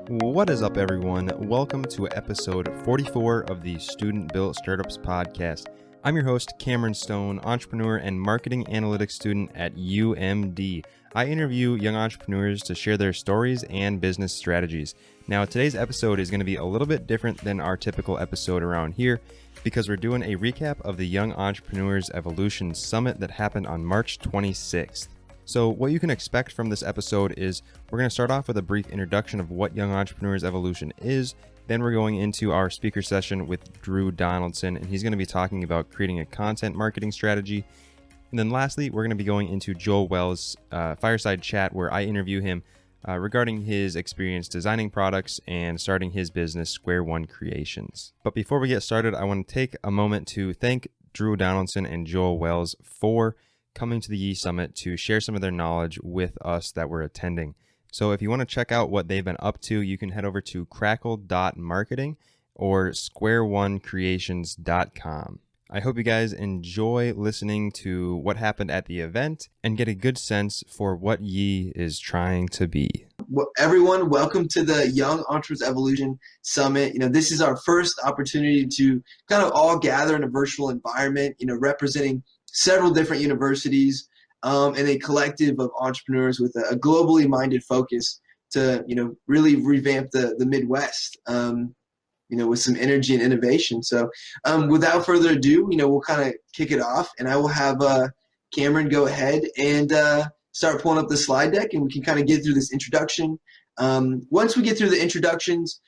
What is up, everyone? Welcome to episode 44 of the Student Built Startups podcast. I'm your host, Cameron Stone, entrepreneur and marketing analytics student at UMD. I interview young entrepreneurs to share their stories and business strategies. Now, today's episode is going to be a little bit different than our typical episode around here because we're doing a recap of the Young Entrepreneurs Evolution Summit that happened on March 26th. So what you can expect from this episode is we're going to start off with a brief introduction of what Young Entrepreneurs Evolution is. Then we're going into our speaker session with Drew Donaldson, and he's going to be talking about creating a content marketing strategy. And then lastly, we're going to be going into Joel Wells' fireside chat where I interview him regarding his experience designing products and starting his business, Square One Creations. But before we get started, I want to take a moment to thank Drew Donaldson and Joel Wells for coming to the YEE Summit to share some of their knowledge with us that were attending. So if you want to check out what they've been up to, you can head over to crackle.marketing or squareonecreations.com. I hope you guys enjoy listening to what happened at the event and get a good sense for what YEE is trying to be. Well, everyone, welcome to the Young Entrepreneurs Evolution Summit. This is our first opportunity to kind of all gather in a virtual environment, representing several different universities and a collective of entrepreneurs with a globally minded focus to, really revamp the Midwest, with some energy and innovation. So without further ado, we'll kind of kick it off, and I will have Cameron go ahead and start pulling up the slide deck, and we can kind of get through this introduction. Once we get through the introductions,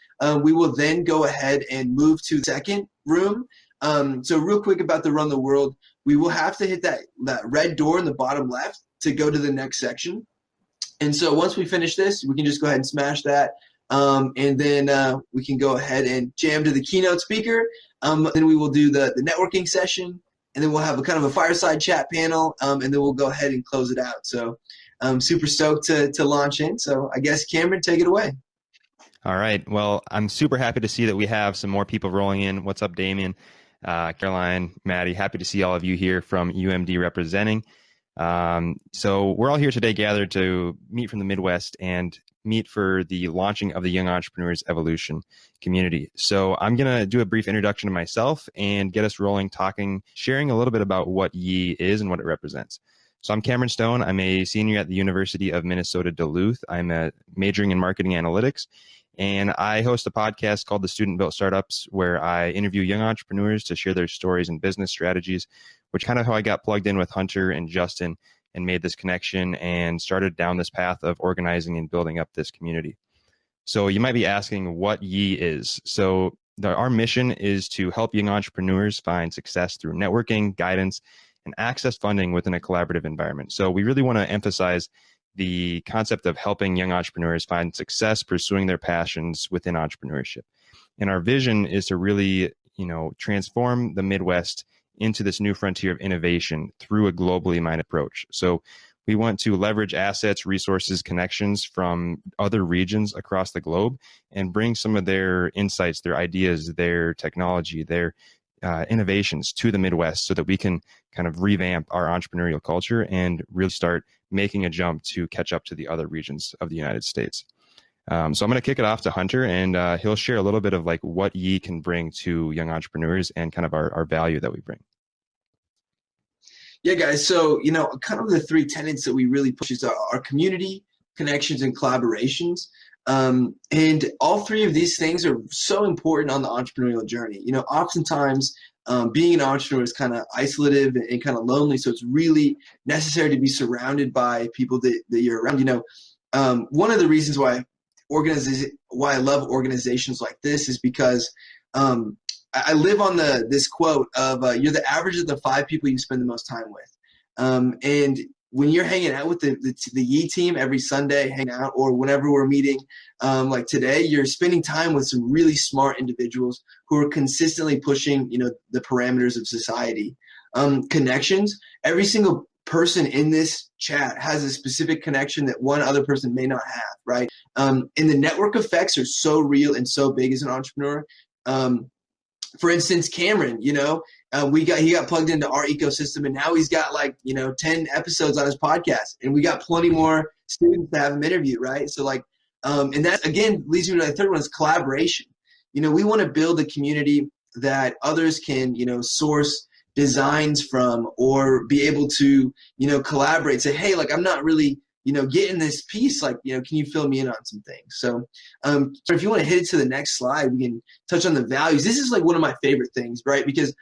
we will then go ahead and move to the second room. So real quick about the Run the World, we will have to hit that red door in the bottom left to go to the next section. And so once we finish this, we can just go ahead and smash that. And then we can go ahead and jam to the Keynote Speaker. Then we will do the networking session. And then we'll have a kind of a fireside chat panel. And then we'll go ahead and close it out. So I'm super stoked to launch in. So I guess, Cameron, take it away. All right. Well, I'm super happy to see that we have some more people rolling in. What's up, Damien? Caroline, Maddie, happy to see all of you here from UMD representing. So we're all here today gathered to meet from the Midwest and meet for the launching of the Young Entrepreneurs Evolution community. So I'm going to do a brief introduction of myself and get us rolling, sharing a little bit about what YEE is and what it represents. So I'm Cameron Stone. I'm a senior at the University of Minnesota Duluth. I'm majoring in marketing analytics. And I host a podcast called The Student Built Startups, where I interview young entrepreneurs to share their stories and business strategies, which kind of how I got plugged in with Hunter and Justin and made this connection and started down this path of organizing and building up this community. So you might be asking what YEE is. So our mission is to help young entrepreneurs find success through networking, guidance, and access funding within a collaborative environment. So we really want to emphasize the concept of helping young entrepreneurs find success pursuing their passions within entrepreneurship. And our vision is to really, transform the Midwest into this new frontier of innovation through a globally minded approach. So we want to leverage assets, resources, connections from other regions across the globe and bring some of their insights, their ideas, their technology, their innovations to the Midwest so that we can kind of revamp our entrepreneurial culture and really start making a jump to catch up to the other regions of the United States. So I'm going to kick it off to Hunter, and he'll share a little bit of like what YEE can bring to young entrepreneurs and kind of our value that we bring. Yeah, guys. So, kind of the three tenets that we really push is our community, connections, and collaborations. And all three of these things are so important on the entrepreneurial journey. Oftentimes being an entrepreneur is kind of isolative and kind of lonely. So it's really necessary to be surrounded by people that you're around. One of the reasons why I love organizations like this is because I live on this quote of you're the average of the 5 people you spend the most time with. And when you're hanging out with the YEE team every Sunday, hang out, or whenever we're meeting, like today, you're spending time with some really smart individuals who are consistently pushing, the parameters of society. Connections, every single person in this chat has a specific connection that one other person may not have, right? And the network effects are so real and so big as an entrepreneur. For instance, Cameron, he got plugged into our ecosystem, and now he's got 10 episodes on his podcast, and we got plenty more students to have him interview, right? So And that, again, leads me to the third one is collaboration. We want to build a community that others can, source designs from, or be able to, collaborate, say, hey, like, I'm not really, getting this piece, like, can you fill me in on some things? So if you want to hit it to the next slide, we can touch on the values. This is like one of my favorite things, right? Because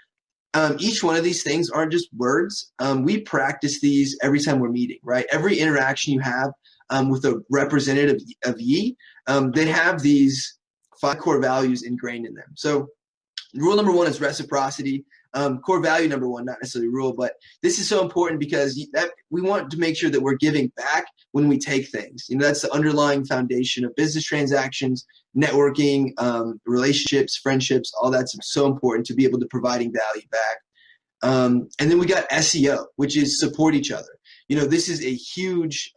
each one of these things aren't just words. We practice these every time we're meeting, right? Every interaction you have with a representative of YEE, they have these 5 core values ingrained in them. So rule number 1 is reciprocity. Core value number 1, not necessarily rule, but this is so important because we want to make sure that we're giving back when we take things. That's the underlying foundation of business transactions, networking, relationships, friendships, all that's so important to be able to providing value back. And then we got SEO, which is support each other. This is a huge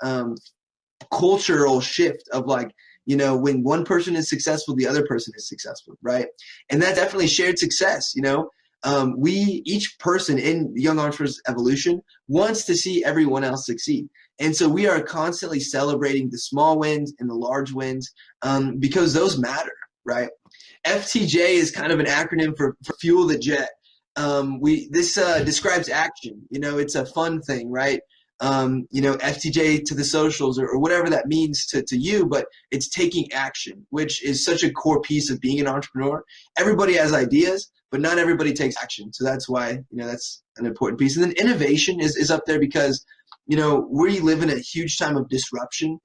cultural shift of like, when one person is successful, the other person is successful, right? And that's definitely shared success. Each person in Young Entrepreneurs Evolution wants to see everyone else succeed. And so we are constantly celebrating the small wins and the large wins because those matter, right? FTJ is kind of an acronym for Fuel the Jet. This describes action. It's a fun thing, right? FTJ to the socials or whatever that means to you, but it's taking action, which is such a core piece of being an entrepreneur. Everybody has ideas, but not everybody takes action. So that's why, that's an important piece. And then innovation is up there because, we live in a huge time of disruption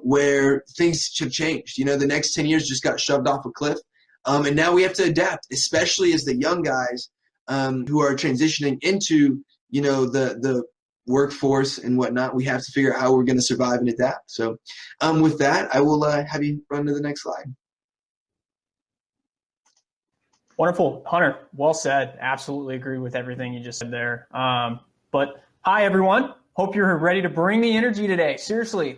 where things have changed. The next 10 years just got shoved off a cliff. And now we have to adapt, especially as the young guys who are transitioning into, the workforce and whatnot. We have to figure out how we're going to survive and adapt. So with that, I will have you run to the next slide. Wonderful. Hunter, well said. Absolutely agree with everything you just said there. But hi, everyone. Hope you're ready to bring the energy today. Seriously,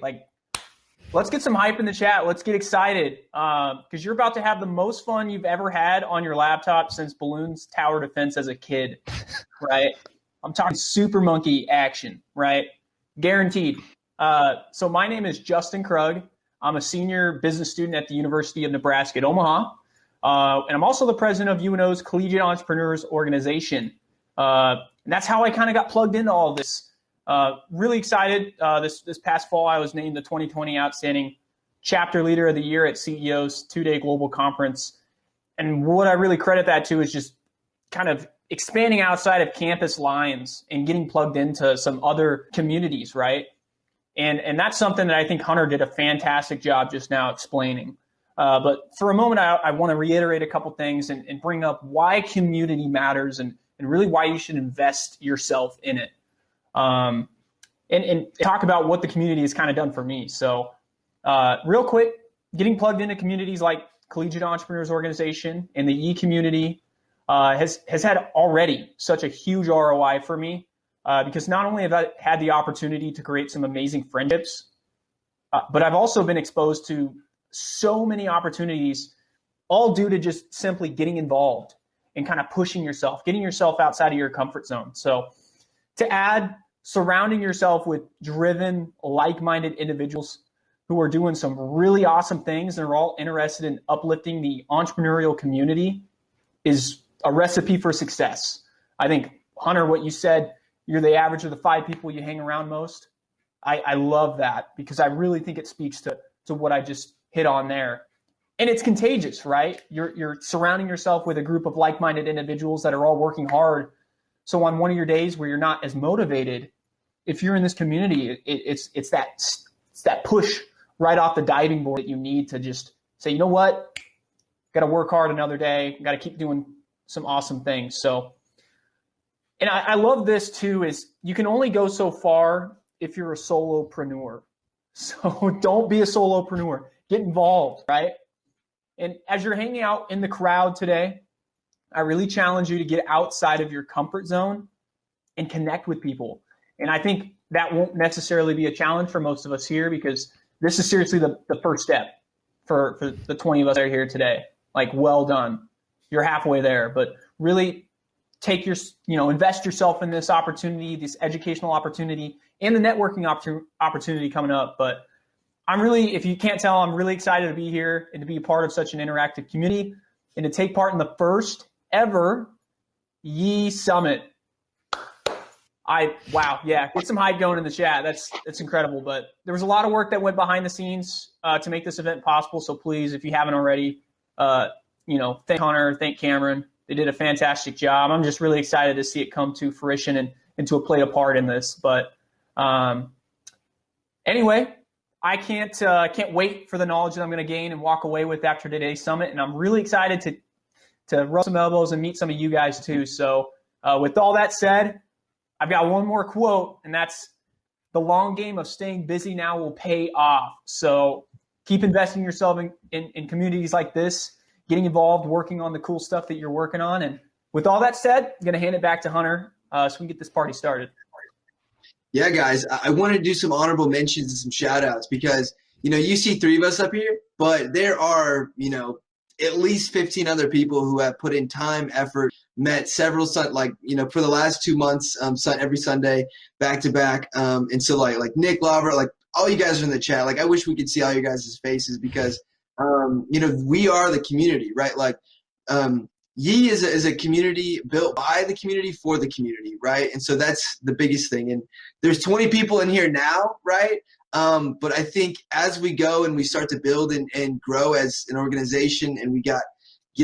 let's get some hype in the chat. Let's get excited because you're about to have the most fun you've ever had on your laptop since Balloons Tower Defense as a kid, right? I'm talking super monkey action, right? Guaranteed. So my name is Justin Krug. I'm a senior business student at the University of Nebraska at Omaha. And I'm also the president of UNO's Collegiate Entrepreneurs Organization. And that's how I kind of got plugged into all of this. Really excited. This past fall, I was named the 2020 Outstanding Chapter Leader of the Year at CEO's 2-day global conference. And what I really credit that to is just kind of expanding outside of campus lines and getting plugged into some other communities, right? And that's something that I think Hunter did a fantastic job just now explaining. But for a moment, I want to reiterate a couple things and bring up why community matters and really why you should invest yourself in it. And talk about what the community has kind of done for me. So real quick, getting plugged into communities like Collegiate Entrepreneurs Organization and the YEE community has had already such a huge ROI for me because not only have I had the opportunity to create some amazing friendships, but I've also been exposed to so many opportunities, all due to just simply getting involved and kind of pushing yourself, getting yourself outside of your comfort zone. So to add, surrounding yourself with driven, like-minded individuals who are doing some really awesome things and are all interested in uplifting the entrepreneurial community is a recipe for success. I think, Hunter, what you said, you're the average of the 5 people you hang around most. I love that because I really think it speaks to what I just hit on there. And it's contagious, right? You're surrounding yourself with a group of like-minded individuals that are all working hard. So on one of your days where you're not as motivated, if you're in this community, it's that push right off the diving board that you need to just say, you know what, got to work hard another day, got to keep doing some awesome things. So, and I love this too, is you can only go so far if you're a solopreneur. So don't be a solopreneur, get involved, right? And as you're hanging out in the crowd today, I really challenge you to get outside of your comfort zone and connect with people. And I think that won't necessarily be a challenge for most of us here because this is seriously the first step for the 20 of us that are here today. Like, well done. You're halfway there, but really take invest yourself in this opportunity, this educational opportunity, and the networking opportunity coming up. But if you can't tell, I'm really excited to be here and to be a part of such an interactive community and to take part in the first ever YEE Summit. Wow, yeah, get some hype going in the chat. That's incredible. But there was a lot of work that went behind the scenes to make this event possible. So please, if you haven't already, thank Hunter, thank Cameron. They did a fantastic job. I'm just really excited to see it come to fruition and to play a part in this. But anyway, I can't wait for the knowledge that I'm going to gain and walk away with after today's summit. And I'm really excited to rub some elbows and meet some of you guys too. So with all that said, I've got one more quote, and that's the long game of staying busy now will pay off. So keep investing yourself in communities like this, getting involved, working on the cool stuff that you're working on. And with all that said, I'm going to hand it back to Hunter so we can get this party started. Yeah, guys, I want to do some honorable mentions and some shout outs because, you see 3 of us up here, but there are, at least 15 other people who have put in time, effort, met several, for the last 2 months, every Sunday, back to back. And so like Nick, Lauber, like all you guys are in the chat. Like, I wish we could see all you guys' faces because, we are the community, right? Like, YEE is a community built by the community for the community, right? And so that's the biggest thing. And there's 20 people in here now, right? But I think as we go and we start to build and grow as an organization, and we get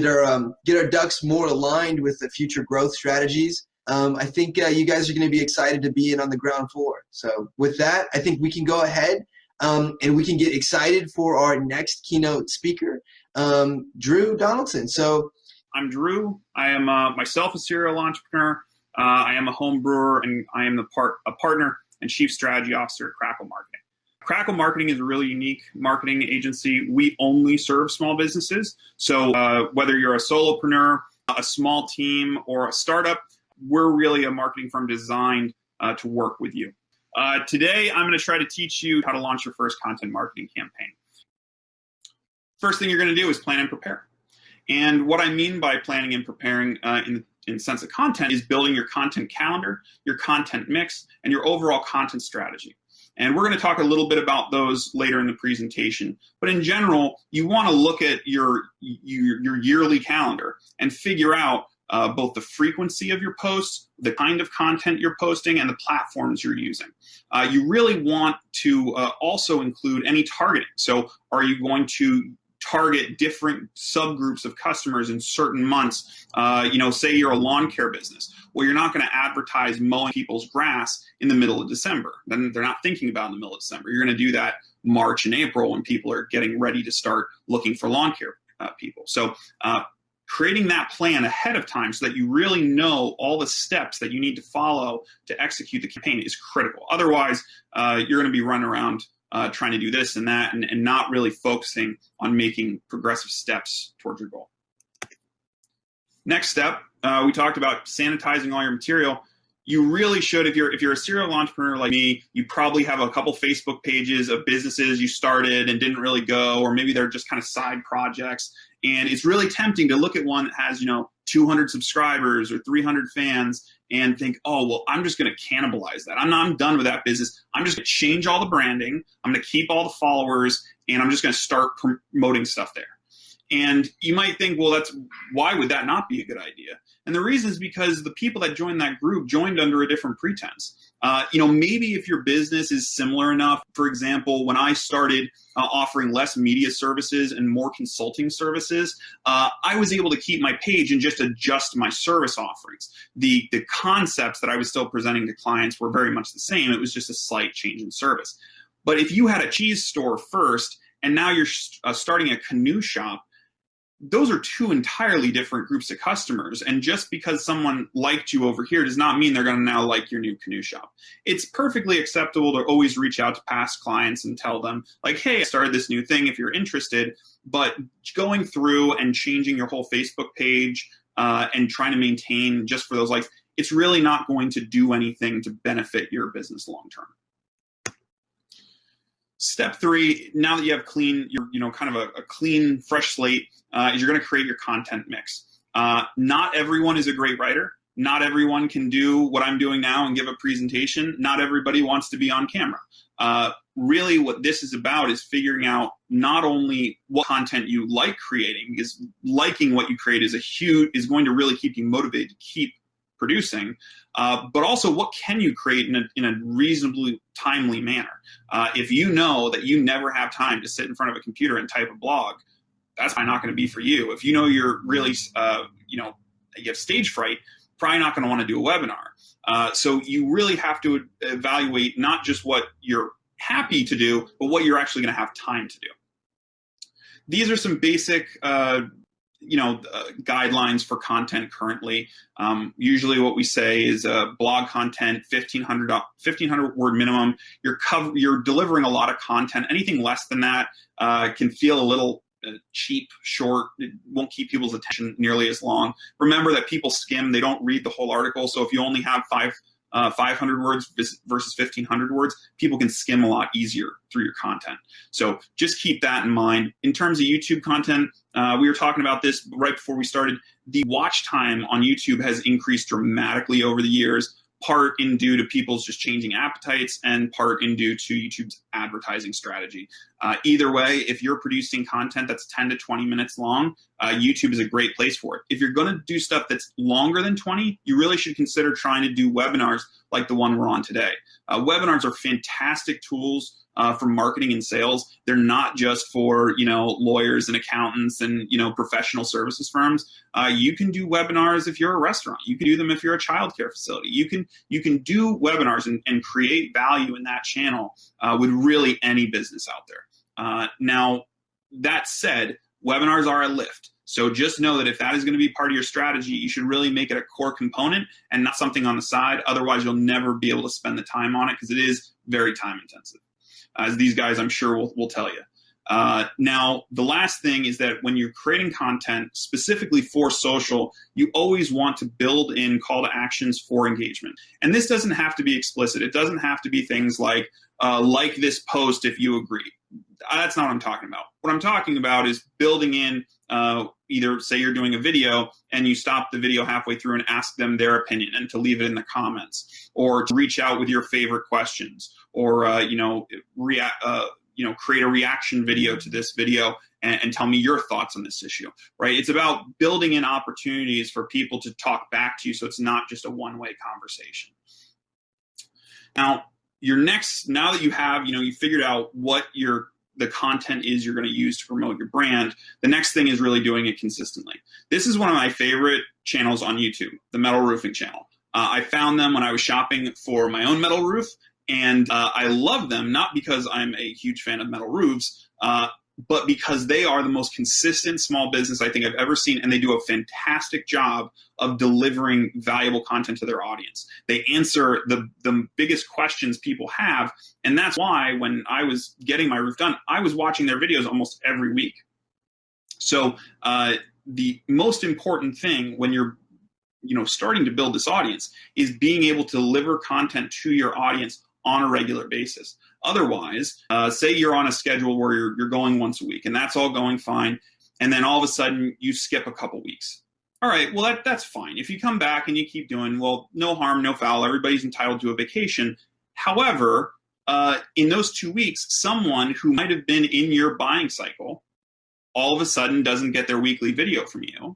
our ducks more aligned with the future growth strategies, I think you guys are going to be excited to be in on the ground floor. So with that, I think we can go ahead and we can get excited for our next keynote speaker, Drew Donaldson. So I'm Drew. I am myself a serial entrepreneur. I am a home brewer, and I am a partner and chief strategy officer at Crackle Marketing. Crackle Marketing is a really unique marketing agency. We only serve small businesses. So whether you're a solopreneur, a small team, or a startup, we're really a marketing firm designed to work with you. Today, I'm going to try to teach you how to launch your first content marketing campaign. First thing you're going to do is plan and prepare. And what I mean by planning and preparing in sense of content is building your content calendar, your content mix, and your overall content strategy. And we're going to talk a little bit about those later in the presentation. But in general, you want to look at your yearly calendar and figure out both the frequency of your posts, the kind of content you're posting, and the platforms you're using. You really want to also include any targeting. So are you going to target different subgroups of customers in certain months? Say you're a lawn care business. Well, you're not going to advertise mowing people's grass in the middle of December. Then they're not thinking about in the middle of December. You're going to do that March and April when people are getting ready to start looking for lawn care people. So creating that plan ahead of time so that you really know all the steps that you need to follow to execute the campaign is critical. Otherwise, you're going to be running around trying to do this and that and not really focusing on making progressive steps towards your goal. Next step, we talked about sanitizing all your material. You really should, if you're a serial entrepreneur like me, you probably have a couple Facebook pages of businesses you started and didn't really go, or maybe they're just kind of side projects. And it's really tempting to look at one that has, 200 subscribers or 300 fans and think, oh, well, I'm just going to cannibalize that. I'm done with that business. I'm just going to change all the branding. I'm going to keep all the followers, and I'm just going to start promoting stuff there. And you might think, well, why would that not be a good idea? And the reason is because the people that joined that group joined under a different pretense. Maybe if your business is similar enough, for example, when I started offering less media services and more consulting services, I was able to keep my page and just adjust my service offerings. The concepts that I was still presenting to clients were very much the same. It was just a slight change in service. But if you had a cheese store first and now you're starting a canoe shop, those are two entirely different groups of customers. And just because someone liked you over here does not mean they're going to now like your new canoe shop. It's perfectly acceptable to always reach out to past clients and tell them, like, hey, I started this new thing if you're interested. But going through and changing your whole Facebook page and trying to maintain just for those likes, it's really not going to do anything to benefit your business long term. Step 3, now that you have clean, kind of a clean, fresh slate, is you're going to create your content mix. Not everyone is a great writer. Not everyone can do what I'm doing now and give a presentation. Not everybody wants to be on camera. Really what this is about is figuring out not only what content you like creating, because liking what you create is going to really keep you motivated to keep producing, but also what can you create in a reasonably timely manner. If you know that you never have time to sit in front of a computer and type a blog, that's probably not going to be for you. If you know you're really, you have stage fright, probably not going to want to do a webinar. So you really have to evaluate not just what you're happy to do, but what you're actually going to have time to do. These are some basic guidelines for content currently. Usually what we say is blog content, 1,500 word minimum. You're delivering a lot of content. Anything less than that can feel a little cheap, short. It won't keep people's attention nearly as long. Remember that people skim, they don't read the whole article. So if you only have 500 words versus 1,500 words, people can skim a lot easier through your content. So just keep that in mind. In terms of YouTube content, we were talking about this right before we started. The watch time on YouTube has increased dramatically over the years, part in due to people's just changing appetites and part in due to YouTube's advertising strategy. Either way, if you're producing content that's 10 to 20 minutes long, YouTube is a great place for it. If you're going to do stuff that's longer than 20, you really should consider trying to do webinars like the one we're on today. Webinars are fantastic tools for marketing and sales. They're not just for lawyers and accountants and professional services firms. You can do webinars if you're a restaurant. You can do them if you're a childcare facility. You can do webinars and create value in that channel with really any business out there. Now, that said, webinars are a lift. So just know that if that is going to be part of your strategy, you should really make it a core component and not something on the side. Otherwise, you'll never be able to spend the time on it because it is very time intensive, as these guys I'm sure will tell you. Now, the last thing is that when you're creating content specifically for social, you always want to build in call to actions for engagement. And this doesn't have to be explicit. It doesn't have to be things like this post if you agree. That's not what I'm talking about. What I'm talking about is building in either say you're doing a video and you stop the video halfway through and ask them their opinion and to leave it in the comments, or to reach out with your favorite questions, or create a reaction video to this video and tell me your thoughts on this issue, right? It's about building in opportunities for people to talk back to you so it's not just a one-way conversation. Now, now that you have, you figured out what the content is you're going to use to promote your brand, the next thing is really doing it consistently. This is one of my favorite channels on YouTube, the metal roofing channel. I found them when I was shopping for my own metal roof, and I love them, not because I'm a huge fan of metal roofs, but because they are the most consistent small business I think I've ever seen, and they do a fantastic job of delivering valuable content to their audience. They answer the biggest questions people have, and that's why when I was getting my roof done, I was watching their videos almost every week. So the most important thing when you're starting to build this audience is being able to deliver content to your audience on a regular basis. Otherwise, say you're on a schedule where you're going once a week and that's all going fine, and then all of a sudden you skip a couple weeks. All right, well, that's fine. If you come back and you keep doing, well, no harm, no foul. Everybody's entitled to a vacation. However, in those 2 weeks, someone who might have been in your buying cycle all of a sudden doesn't get their weekly video from you.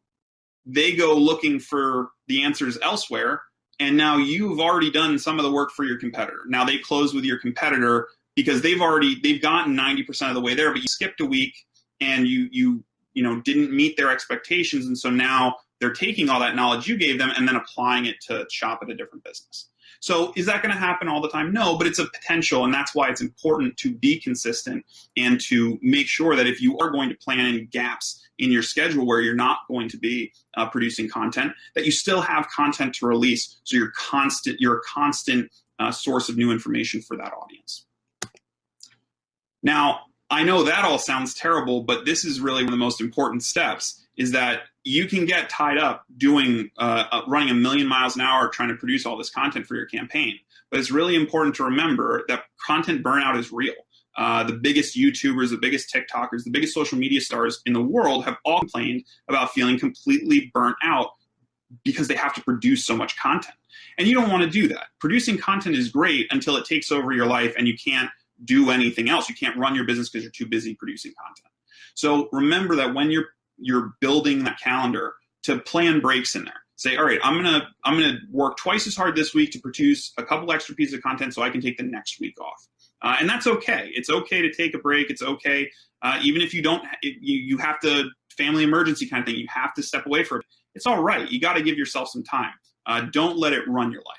They go looking for the answers elsewhere, and now you've already done some of the work for your competitor. Now they close with your competitor because they've gotten 90% of the way there, but you skipped a week and you didn't meet their expectations, and so now they're taking all that knowledge you gave them and then applying it to shop at a different business. So is that going to happen all the time? No, but it's a potential, and that's why it's important to be consistent and to make sure that if you are going to plan any gaps in your schedule where you're not going to be producing content, that you still have content to release, so you're a constant source of new information for that audience. Now, I know that all sounds terrible, but this is really one of the most important steps, is that you can get tied up doing running 1,000,000 miles an hour trying to produce all this content for your campaign. But it's really important to remember that content burnout is real. The biggest YouTubers, the biggest TikTokers, the biggest social media stars in the world have all complained about feeling completely burnt out because they have to produce so much content. And you don't want to do that. Producing content is great until it takes over your life and you can't do anything else. You can't run your business because you're too busy producing content. So remember that when you're building that calendar, to plan breaks in there. Say, all right, I'm gonna work twice as hard this week to produce a couple extra pieces of content so I can take the next week off. And that's okay. It's okay to take a break. It's okay, even if you don't, you have to, family emergency kind of thing, you have to step away from it. It's all right. You got to give yourself some time. Don't let it run your life.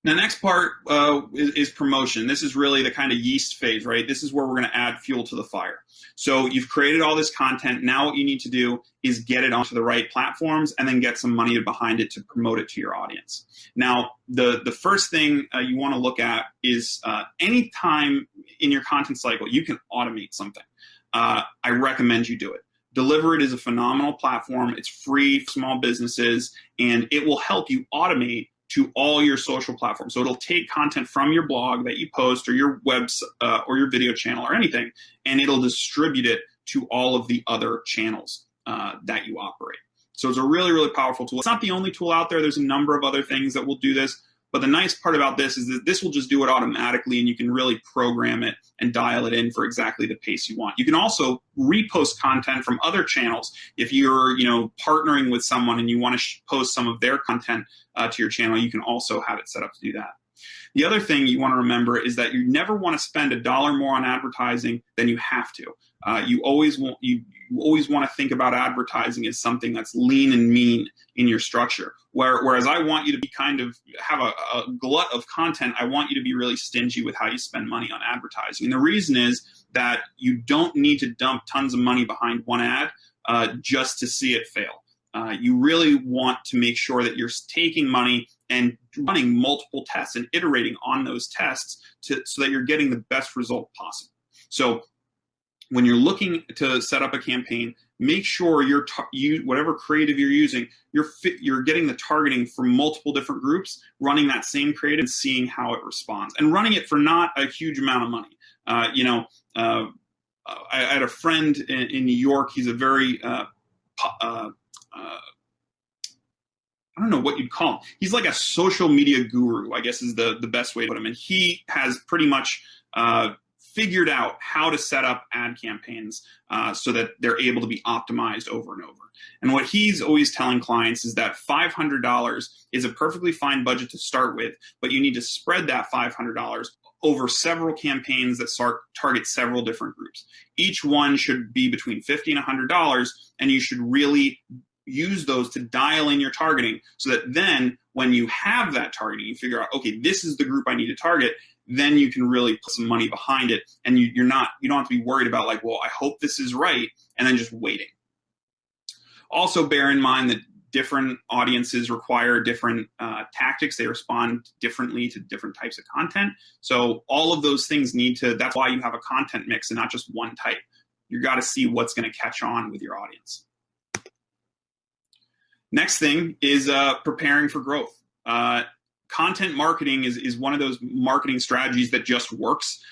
The next part is promotion. This is really the kind of yeast phase, right? This is where we're going to add fuel to the fire. So you've created all this content. Now what you need to do is get it onto the right platforms and then get some money behind it to promote it to your audience. Now, the first thing you want to look at is any time in your content cycle, you can automate something. I recommend you do it. Deliver It is a phenomenal platform. It's free for small businesses, and it will help you automate to all your social platforms. So it'll take content from your blog that you post or your website or your video channel or anything, and it'll distribute it to all of the other channels that you operate. So it's a really, really powerful tool. It's not the only tool out there. There's a number of other things that will do this. But the nice part about this is that this will just do it automatically, and you can really program it and dial it in for exactly the pace you want. You can also repost content from other channels. If you're, partnering with someone and you want to post some of their content to your channel, you can also have it set up to do that. The other thing you want to remember is that you never want to spend $1 more on advertising than you have to. You always want to think about advertising as something that's lean and mean in your structure. Whereas I want you to be have a glut of content, I want you to be really stingy with how you spend money on advertising. And the reason is that you don't need to dump tons of money behind one ad just to see it fail. You really want to make sure that you're taking money and running multiple tests and iterating on those tests so that you're getting the best result possible. So when you're looking to set up a campaign, make sure whatever creative you're using, you're getting the targeting from multiple different groups, running that same creative and seeing how it responds, and running it for not a huge amount of money. I had a friend in New York. He's a very I don't know what you'd call him. He's like a social media guru, I guess is the best way to put him. And he has pretty much figured out how to set up ad campaigns so that they're able to be optimized over and over. And what he's always telling clients is that $500 is a perfectly fine budget to start with, but you need to spread that $500 over several campaigns that target several different groups. Each one should be between $50 and $100, and you should really use those to dial in your targeting so that then when you have that targeting, you figure out, okay, this is the group I need to target, then you can really put some money behind it, and you don't have to be worried about like, well, I hope this is right, and then just waiting. Also bear in mind that different audiences require different tactics. They respond differently to different types of content. So all of those things that's why you have a content mix and not just one type. You got to see what's going to catch on with your audience. Next thing is preparing for growth. Content marketing is one of those marketing strategies that just works.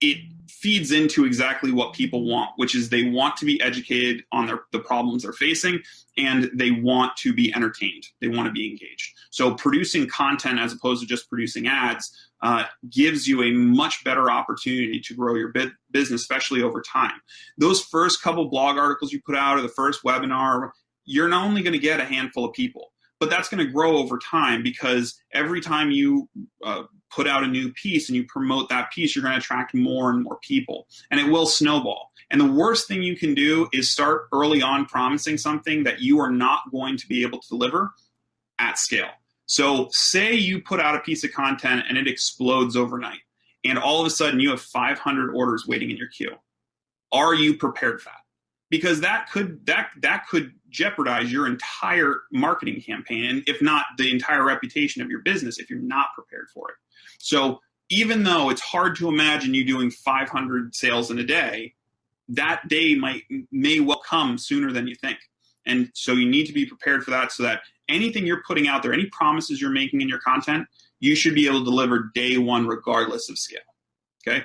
It feeds into exactly what people want, which is they want to be educated on the problems they're facing, and they want to be entertained. They want to be engaged. So producing content as opposed to just producing ads gives you a much better opportunity to grow your business, especially over time. Those first couple blog articles you put out or the first webinar, you're not only going to get a handful of people, but that's going to grow over time, because every time you put out a new piece and you promote that piece, you're going to attract more and more people, and it will snowball. And the worst thing you can do is start early on promising something that you are not going to be able to deliver at scale. So say you put out a piece of content and it explodes overnight, and all of a sudden you have 500 orders waiting in your queue. Are you prepared for that? Because that could jeopardize your entire marketing campaign, and if not the entire reputation of your business, if you're not prepared for it. So even though it's hard to imagine you doing 500 sales in a day, that day may well come sooner than you think. And so you need to be prepared for that, so that anything you're putting out there, any promises you're making in your content, you should be able to deliver day one regardless of scale. Okay.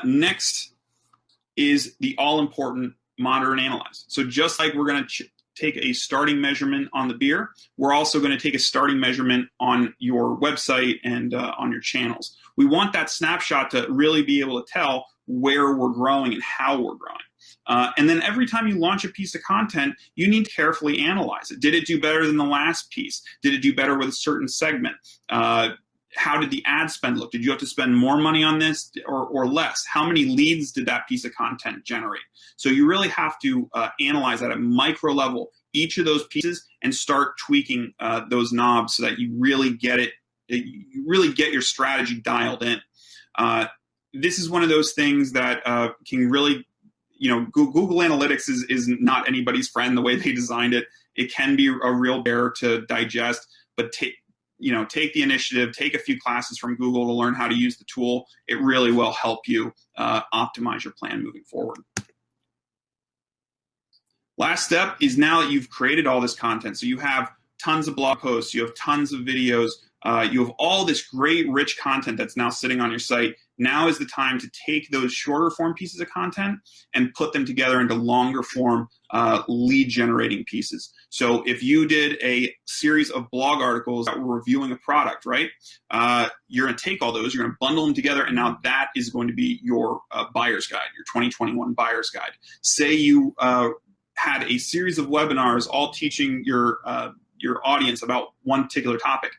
Next is the all-important monitor and analyze. So just like we're going to take a starting measurement on the beer. We're also going to take a starting measurement on your website and on your channels. We want that snapshot to really be able to tell where we're growing and how we're growing. And then every time you launch a piece of content, you need to carefully analyze it. Did it do better than the last piece? Did it do better with a certain segment? How did the ad spend look? Did you have to spend more money on this or less? How many leads did that piece of content generate? So you really have to analyze at a micro level each of those pieces and start tweaking those knobs so that you really get it. You really get your strategy dialed in. This is one of those things that can really, Google Analytics is not anybody's friend the way they designed it. It can be a real bear to digest, but take the initiative, take a few classes from Google to learn how to use the tool. It really will help you optimize your plan moving forward. Last step is now that you've created all this content, so you have tons of blog posts, you have tons of videos, you have all this great, rich content that's now sitting on your site. Now is the time to take those shorter form pieces of content and put them together into longer form lead generating pieces. So if you did a series of blog articles that were reviewing a product, right? You're going to take all those, you're going to bundle them together, and now that is going to be your buyer's guide, your 2021 buyer's guide. Say you had a series of webinars all teaching your audience about one particular topic.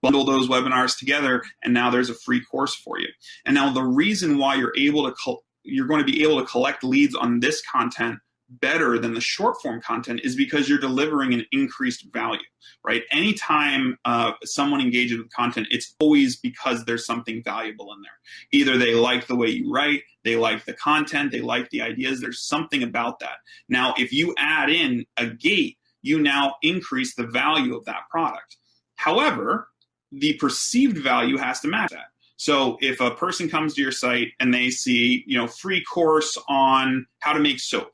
Bundle those webinars together, and now there's a free course for you. And now the reason why you're going to be able to collect leads on this content better than the short form content is because you're delivering an increased value, right? Anytime someone engages with content, it's always because there's something valuable in there. Either they like the way you write, they like the content, they like the ideas. There's something about that. Now, if you add in a gate, you now increase the value of that product. However, the perceived value has to match that. So if a person comes to your site and they see, free course on how to make soap,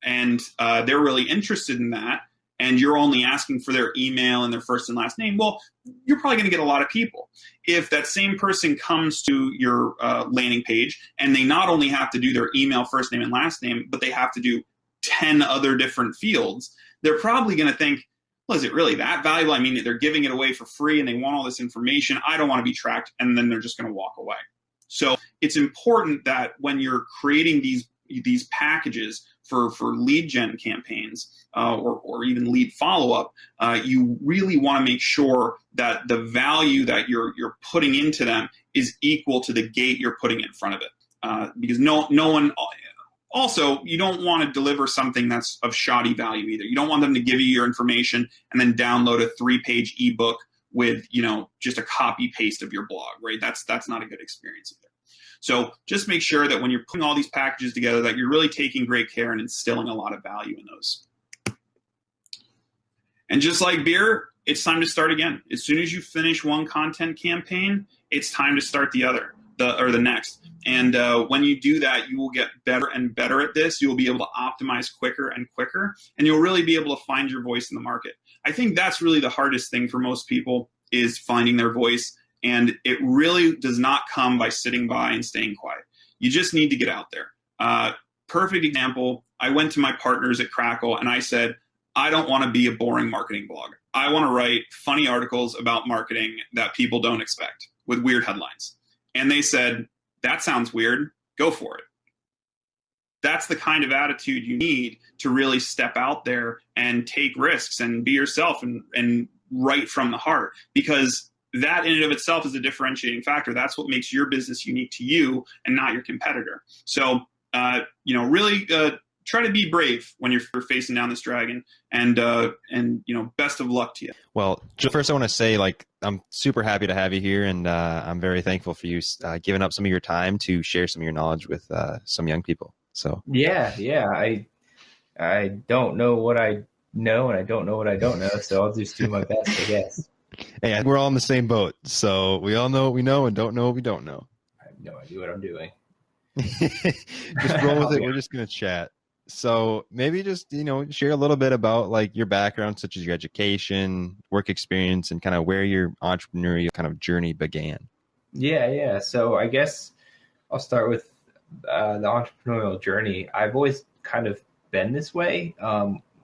and they're really interested in that, and you're only asking for their email and their first and last name, well, you're probably going to get a lot of people. If that same person comes to your landing page and they not only have to do their email, first name, and last name, but they have to do 10 other different fields, they're probably going to think, well, is it really that valuable? I mean, they're giving it away for free and they want all this information. I don't want to be tracked. And then they're just going to walk away. So it's important that when you're creating these packages for lead gen campaigns or even lead follow-up, you really want to make sure that the value that you're putting into them is equal to the gate you're putting in front of it. Because no one... Also, you don't want to deliver something that's of shoddy value either. You don't want them to give you your information and then download a 3-page ebook with, just a copy paste of your blog, right? That's not a good experience either. So just make sure that when you're putting all these packages together that you're really taking great care and instilling a lot of value in those. And just like beer, it's time to start again. As soon as you finish one content campaign, it's time to start the other. The next. And when you do that, you will get better and better at this. You will be able to optimize quicker and quicker, and you'll really be able to find your voice in the market. I think that's really the hardest thing for most people is finding their voice, and it really does not come by sitting by and staying quiet. You just need to get out there. Perfect example, I went to my partners at Crackle and I said, I don't want to be a boring marketing blogger. I want to write funny articles about marketing that people don't expect with weird headlines. And they said, that sounds weird, go for it. That's the kind of attitude you need to really step out there and take risks and be yourself and write from the heart, because that in and of itself is a differentiating factor. That's what makes your business unique to you and not your competitor. So, really try to be brave when you're facing down this dragon, and best of luck to you. Well, first I want to say, I'm super happy to have you here, and I'm very thankful for you giving up some of your time to share some of your knowledge with some young people. So yeah, I don't know what I know, and I don't know what I don't know, so I'll just do my best, I guess. Hey, we're all in the same boat, so we all know what we know and don't know what we don't know. I have no idea what I'm doing. Just roll with it. We're just gonna chat. So maybe just, share a little bit about your background, such as your education, work experience, and kind of where your entrepreneurial kind of journey began. Yeah. So I guess I'll start with the entrepreneurial journey. I've always kind of been this way.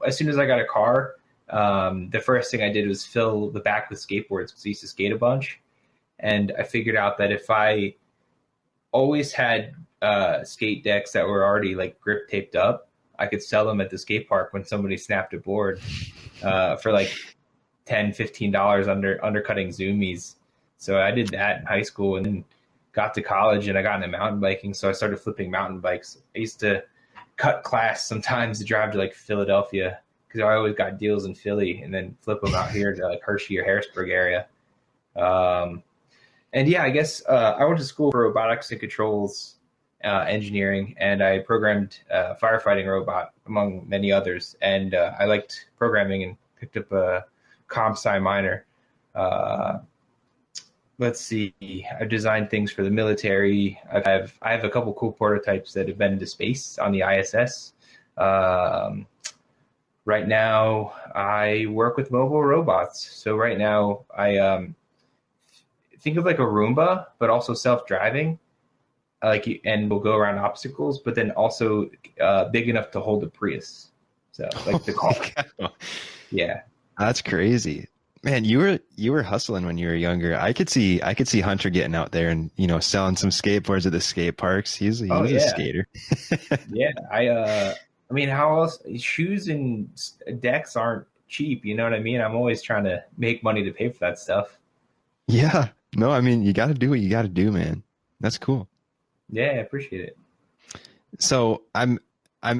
as soon as I got a car, the first thing I did was fill the back with skateboards because I used to skate a bunch. And I figured out that if I always had skate decks that were already like grip taped up, I could sell them at the skate park when somebody snapped a board for like $10-15 undercutting zoomies. So I did that in high school and then got to college and I got into mountain biking. So I started flipping mountain bikes. I used to cut class sometimes to drive to like Philadelphia because I always got deals in Philly and then flip them out here to like Hershey or Harrisburg area. And yeah, I guess I went to school for robotics and controls engineering, and I programmed a firefighting robot among many others. And I liked programming and picked up a comp sci minor. Let's see. I've designed things for the military. I have a couple cool prototypes that have been into space on the ISS. Right now, I work with mobile robots. So right now, I think of like a Roomba, but also self-driving. And will go around obstacles, but then also big enough to hold a Prius. So like the car. Yeah, that's crazy. Man, you were hustling when you were younger. I could see Hunter getting out there and selling some skateboards at the skate parks. He's a skater. Yeah, I mean, how else? Shoes and decks aren't cheap. You know what I mean? I'm always trying to make money to pay for that stuff. Yeah, no, I mean you got to do what you got to do, man. That's cool. Yeah, I appreciate it. So I'm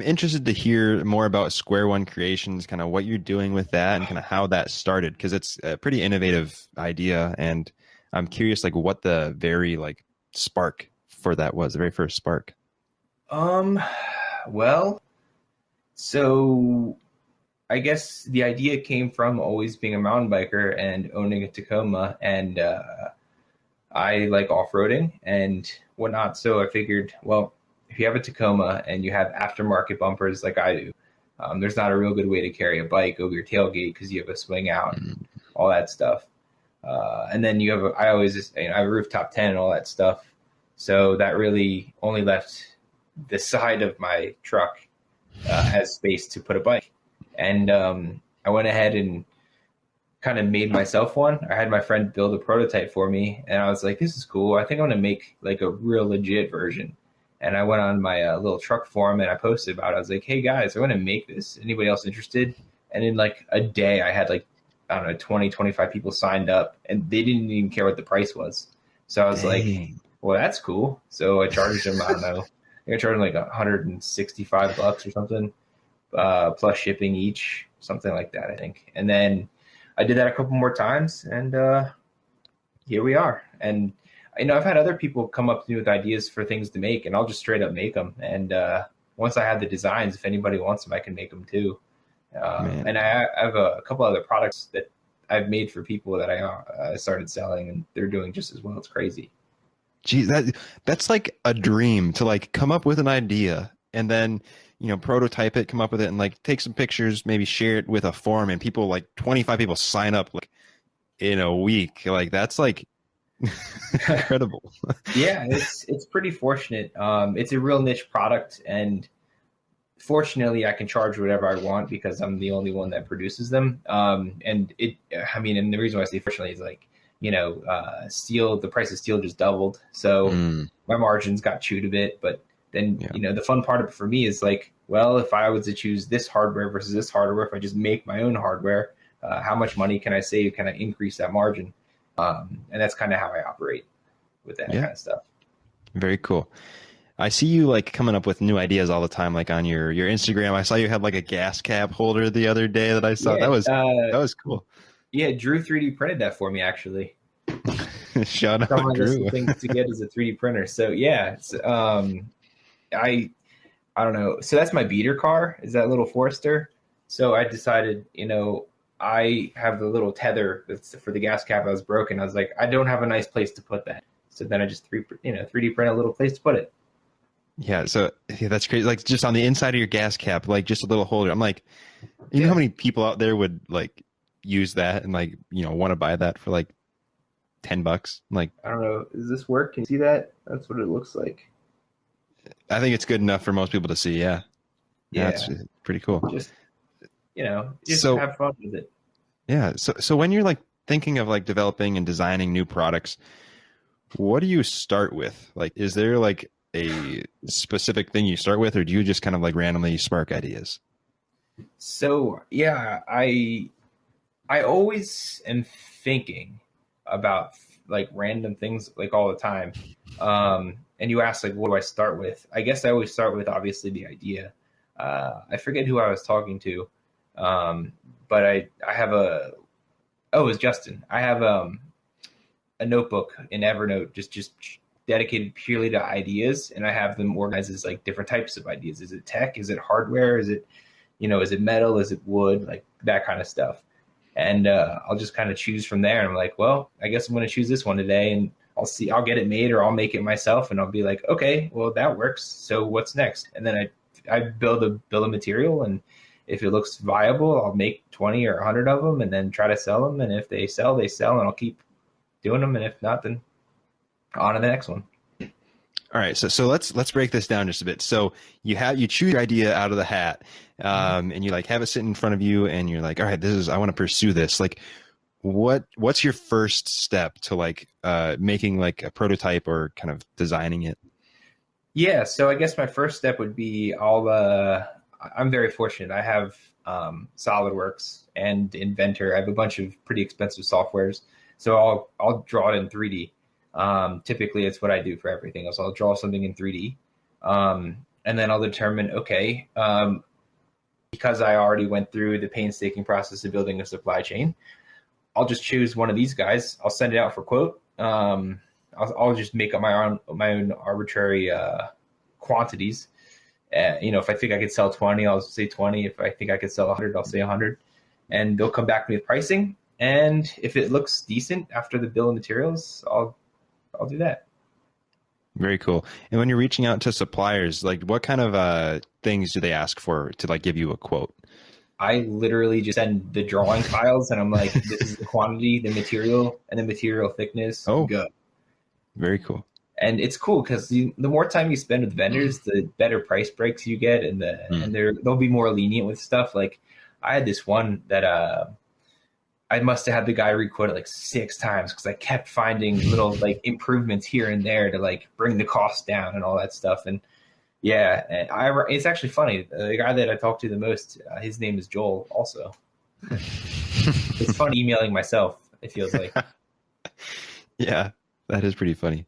interested to hear more about Square One Creations, kind of what you're doing with that and kind of how that started, because it's a pretty innovative idea, and I'm curious like what the very like spark for that was, the very first spark. Well, so I guess the idea came from always being a mountain biker and owning a Tacoma, and I like off-roading and whatnot. So I figured, well, if you have a Tacoma and you have aftermarket bumpers like I do, there's not a real good way to carry a bike over your tailgate because you have a swing out, all that stuff. And then you have I have a rooftop tent and all that stuff. So that really only left the side of my truck has space to put a bike. And I went ahead and kind of made myself one. I had my friend build a prototype for me, and I was like, this is cool. I think I'm going to make like a real legit version. And I went on my little truck forum and I posted about it. I was like, hey guys, I want to make this. Anybody else interested? And in like a day, I had like, I don't know, 20, 25 people signed up, and they didn't even care what the price was. So I was like, well, that's cool. So I charged them, I don't know, I charged them like $165 or something, plus shipping each, something like that, I think. And then I did that a couple more times, and here we are. And I've had other people come up to me with ideas for things to make, and I'll just straight up make them. And once I have the designs, if anybody wants them, I can make them too. And I have a couple other products that I've made for people that I started selling, and they're doing just as well. It's crazy. Geez, that's like a dream, to like come up with an idea and then prototype it, come up with it, and like take some pictures, maybe share it with a forum, and people, like 25 people sign up like in a week. Like that's like incredible. Yeah, it's pretty fortunate. It's a real niche product, and fortunately I can charge whatever I want because I'm the only one that produces them. And the reason why I say fortunately is like, steel, the price of steel just doubled. So my margins got chewed a bit, but then, the fun part of it for me is like, well, if I was to choose this hardware versus this hardware, if I just make my own hardware, how much money can I save? Can I increase that margin? And that's kind of how I operate with that kind of stuff. Very cool. I see you like coming up with new ideas all the time, like on your Instagram. I saw you had like a gas cap holder the other day that I saw. Yeah, that was cool. Yeah, Drew 3D printed that for me, actually. Shout out, Some of Drew. the things to get is a 3D printer. So yeah, it's, I don't know. So that's my beater car, is that little Forester. So I decided, I have the little tether that's for the gas cap that was broken. I was like, I don't have a nice place to put that. So then I just 3D print a little place to put it. Yeah, so that's crazy. Like just on the inside of your gas cap, like just a little holder. I'm like, you know how many people out there would like use that and like, want to buy that for like $10? Like, I don't know. Does this work? Can you see that? That's what it looks like. I think it's good enough for most people to see. Yeah. Yeah. That's pretty cool. just So have fun with it. yeah. So when you're like thinking of like developing and designing new products, what do you start with? Like, is there like a specific thing you start with, or do you just kind of like randomly spark ideas? So yeah, I always am thinking about like random things like all the time. And you ask like, what do I start with? I guess I always start with obviously the idea. I forget who I was talking to, but I have it was Justin. I have a notebook in Evernote just dedicated purely to ideas, and I have them organized as like different types of ideas. Is it tech? Is it hardware? Is it is it metal? Is it wood? Like that kind of stuff. And I'll just kind of choose from there. And I'm like, well, I guess I'm going to choose this one today, and I'll get it made, or I'll make it myself, and I'll be like, okay, well that works. So what's next? And then I build a bill of material, and if it looks viable, I'll make 20 or 100 of them, and then try to sell them. And if they sell, they sell, and I'll keep doing them. And if not, then on to the next one. All right, so let's break this down just a bit. So you choose your idea out of the hat, and you like have it sitting in front of you, and you're like, all right, I want to pursue this. Like, what's your first step to like making like a prototype or kind of designing it? Yeah, so I guess my first step would be I'm very fortunate. I have Solidworks and Inventor. I have a bunch of pretty expensive softwares, so I'll draw it in 3D. Typically, it's what I do for everything else. I'll draw something in 3D, and then I'll determine, okay, because I already went through the painstaking process of building a supply chain, I'll just choose one of these guys. I'll send it out for quote. I'll just make up my own arbitrary quantities. If I think I could sell 20, I'll say 20. If I think I could sell 100, I'll say 100. And they'll come back to me with pricing. And if it looks decent after the bill of materials, I'll do that. Very cool. And when you're reaching out to suppliers, like what kind of things do they ask for to like give you a quote? I literally just send the drawing files, and I'm like, this is the quantity, the material, and the material thickness. Oh, go. Very cool. And it's cool because the more time you spend with vendors, the better price breaks you get, and they'll be more lenient with stuff. Like I had this one that I must have had the guy requote it like 6 times because I kept finding little like improvements here and there to like bring the cost down and all that stuff. And yeah, it's actually funny. The guy that I talk to the most, his name is Joel also. It's fun emailing myself, it feels like. Yeah, that is pretty funny.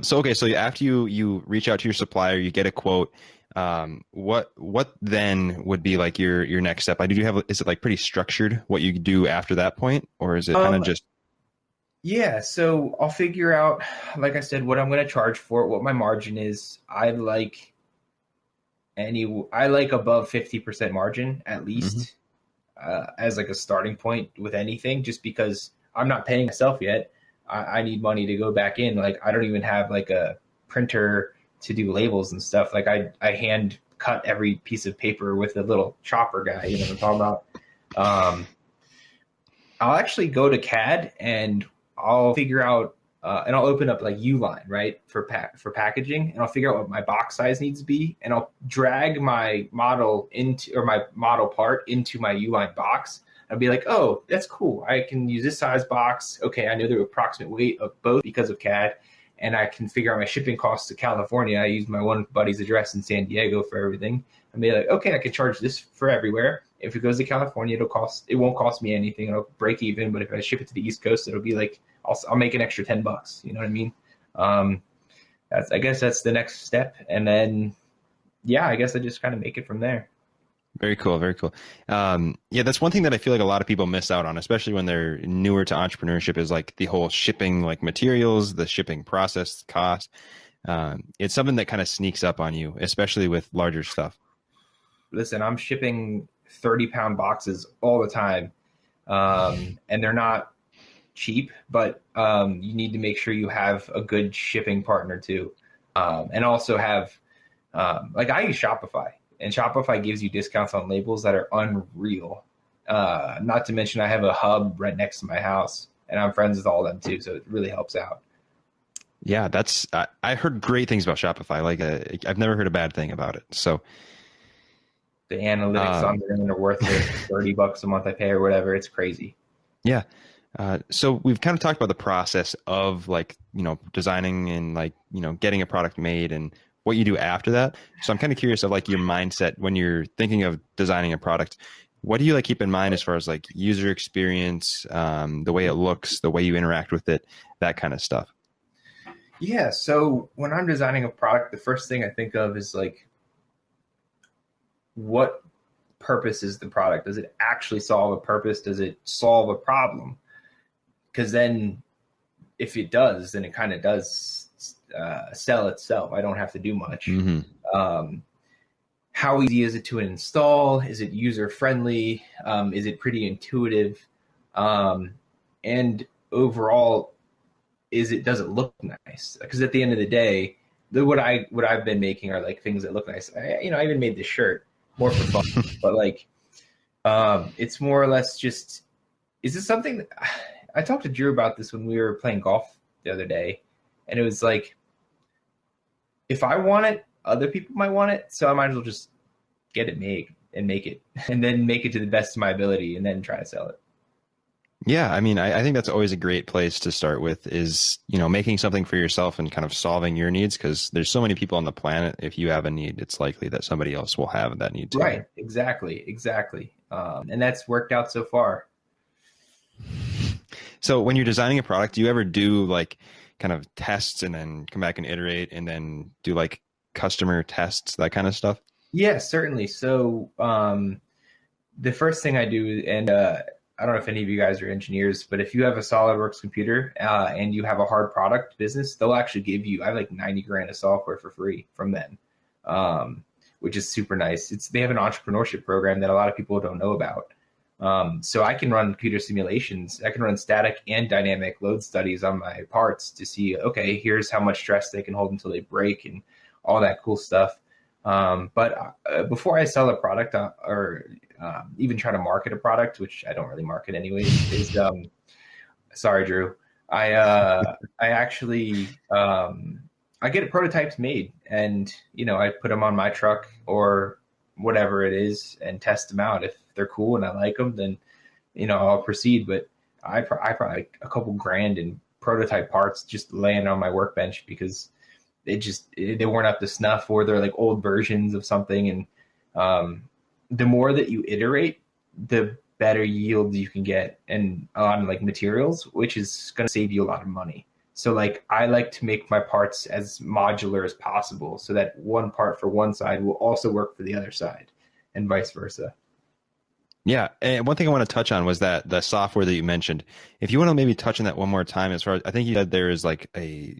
So after you reach out to your supplier, you get a quote. What then would be like your next step? Is it like pretty structured what you do after that point, or is it kind of just? Yeah, so I'll figure out, like I said, what I'm going to charge for it, what my margin is. I like above 50% margin at least, as like a starting point with anything, just because I'm not paying myself yet. I need money to go back in. Like I don't even have like a printer to do labels and stuff. Like I hand cut every piece of paper with a little chopper guy, you know what I'm talking about? I'll actually go to CAD and I'll figure out, and I'll open up like Uline, right, for packaging, and I'll figure out what my box size needs to be, and I'll drag my model my model part into my Uline box. I'll be like, oh, that's cool. I can use this size box. Okay, I know the approximate weight of both because of CAD, and I can figure out my shipping costs to California. I use my one buddy's address in San Diego for everything. I'll be like, okay, I can charge this for everywhere. If it goes to California, it won't cost me anything. It'll break even. But if I ship it to the East Coast, it'll be like I'll make an extra $10. You know what I mean? I guess that's the next step, and then yeah, I guess I just kind of make it from there. Very cool. Very cool. Yeah, that's one thing that I feel like a lot of people miss out on, especially when they're newer to entrepreneurship, is like the whole shipping, like materials, the shipping process, cost. It's something that kind of sneaks up on you, especially with larger stuff. Listen, I'm shipping 30-pound boxes all the time, and they're not cheap, but you need to make sure you have a good shipping partner too, and also have like I use Shopify. And Shopify gives you discounts on labels that are unreal. Not to mention I have a hub right next to my house, and I'm friends with all of them too, so it really helps out. Yeah, I heard great things about Shopify. Like I've never heard a bad thing about it. So The analytics on them are worth it. $30 a month I pay or whatever. It's crazy. Yeah. So we've kind of talked about the process of like, designing and like, getting a product made and what you do after that. So I'm kind of curious of like your mindset when you're thinking of designing a product. What do you like keep in mind as far as like user experience, the way it looks, the way you interact with it, that kind of stuff? Yeah. So when I'm designing a product, the first thing I think of is like, what purpose is the product? Does it actually solve a purpose? Does it solve a problem? Because then if it does, then it kind of does sell itself. I don't have to do much. Mm-hmm. How easy is it to install? Is it user friendly? Is it pretty intuitive? And overall, does it look nice? Because at the end of the day, what I've been making are like things that look nice. I even made this shirt more for fun, but like it's more or less just, is this something that I talked to Drew about this when we were playing golf the other day, and it was like, if I want it, other people might want it, so I might as well just get it made and make it, and then make it to the best of my ability, and then try to sell it. Yeah, I mean, I think that's always a great place to start with is, making something for yourself and kind of solving your needs, because there's so many people on the planet. If you have a need, it's likely that somebody else will have that need too. Right, exactly. And that's worked out so far. So when you're designing a product, do you ever do like kind of tests and then come back and iterate and then do like customer tests, that kind of stuff? Yeah, certainly. So the first thing I do, and I don't know if any of you guys are engineers, but if you have a Solidworks computer and you have a hard product business, they'll actually give you, I have like 90 grand of software for free from them, which is super nice. They have an entrepreneurship program that a lot of people don't know about. So I can run computer simulations. I can run static and dynamic load studies on my parts to see, okay, here's how much stress they can hold until they break and all that cool stuff. But before I sell a product or even try to market a product, which I don't really market anyways, is sorry, Drew. I actually I get prototypes made, and I put them on my truck or whatever it is and test them out. If they're cool and I like them, then I'll proceed. But I probably like a couple grand in prototype parts just laying on my workbench because they weren't up to snuff, or they're like old versions of something. And the more that you iterate, the better yield you can get and on like materials, which is going to save you a lot of money. So like I like to make my parts as modular as possible so that one part for one side will also work for the other side and vice versa. Yeah. And one thing I want to touch on was that the software that you mentioned. If you want to maybe touch on that one more time, as far as I think you said there is like a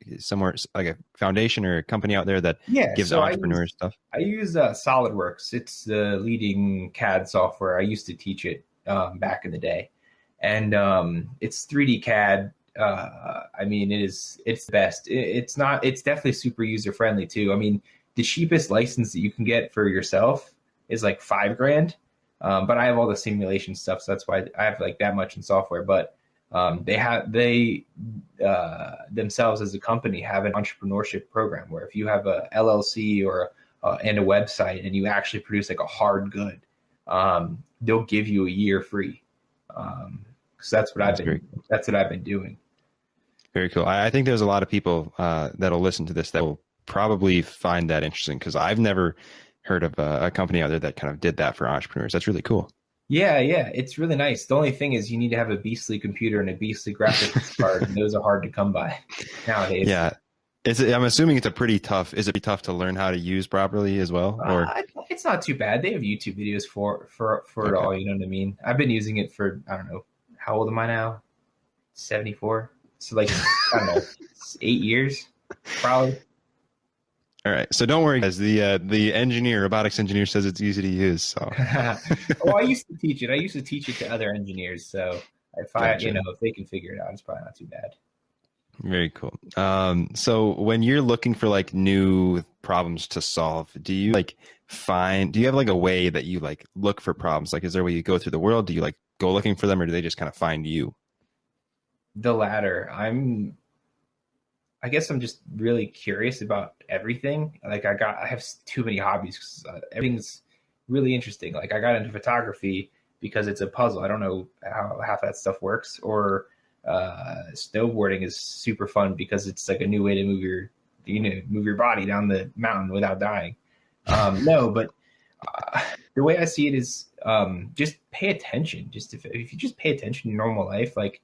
foundation or a company out there that gives entrepreneurs stuff. I use SolidWorks. It's the leading CAD software. I used to teach it back in the day. And it's 3D CAD. I mean, it's the best. It's definitely super user friendly too. I mean, the cheapest license that you can get for yourself is like $5 grand. But I have all the simulation stuff, so that's why I have like that much in software. But they themselves as a company have an entrepreneurship program where if you have a LLC or and a website and you actually produce like a hard good, they'll give you a year free. So that's what I've been doing. Very cool. I think there's a lot of people that'll listen to this that will probably find that interesting, because I've never heard of a company out there that kind of did that for entrepreneurs. That's really cool. Yeah, it's really nice. The only thing is you need to have a beastly computer and a beastly graphics card, and those are hard to come by nowadays. Yeah. I'm assuming is it pretty tough to learn how to use properly as well? Or it's not too bad. They have YouTube videos for it all, you know what I mean? I've been using it for, I don't know, how old am I now? 74. So like, I don't know, 8 years, probably. All right. So don't worry, guys. The robotics engineer says it's easy to use. So well, I used to teach it. I used to teach it to other engineers. So gotcha. If they can figure it out, it's probably not too bad. Very cool. So when you're looking for like new problems to solve, do you have like a way that you like look for problems? Like, is there a way you go through the world? Do you like go looking for them, or do they just kind of find you? The latter. I guess I'm just really curious about everything. Like I have too many hobbies. Everything's really interesting. Like I got into photography because it's a puzzle. I don't know how half that stuff works. Or snowboarding is super fun because it's like a new way to move your body down the mountain without dying. No, but the way I see it is just pay attention. Just if you just pay attention in normal life, like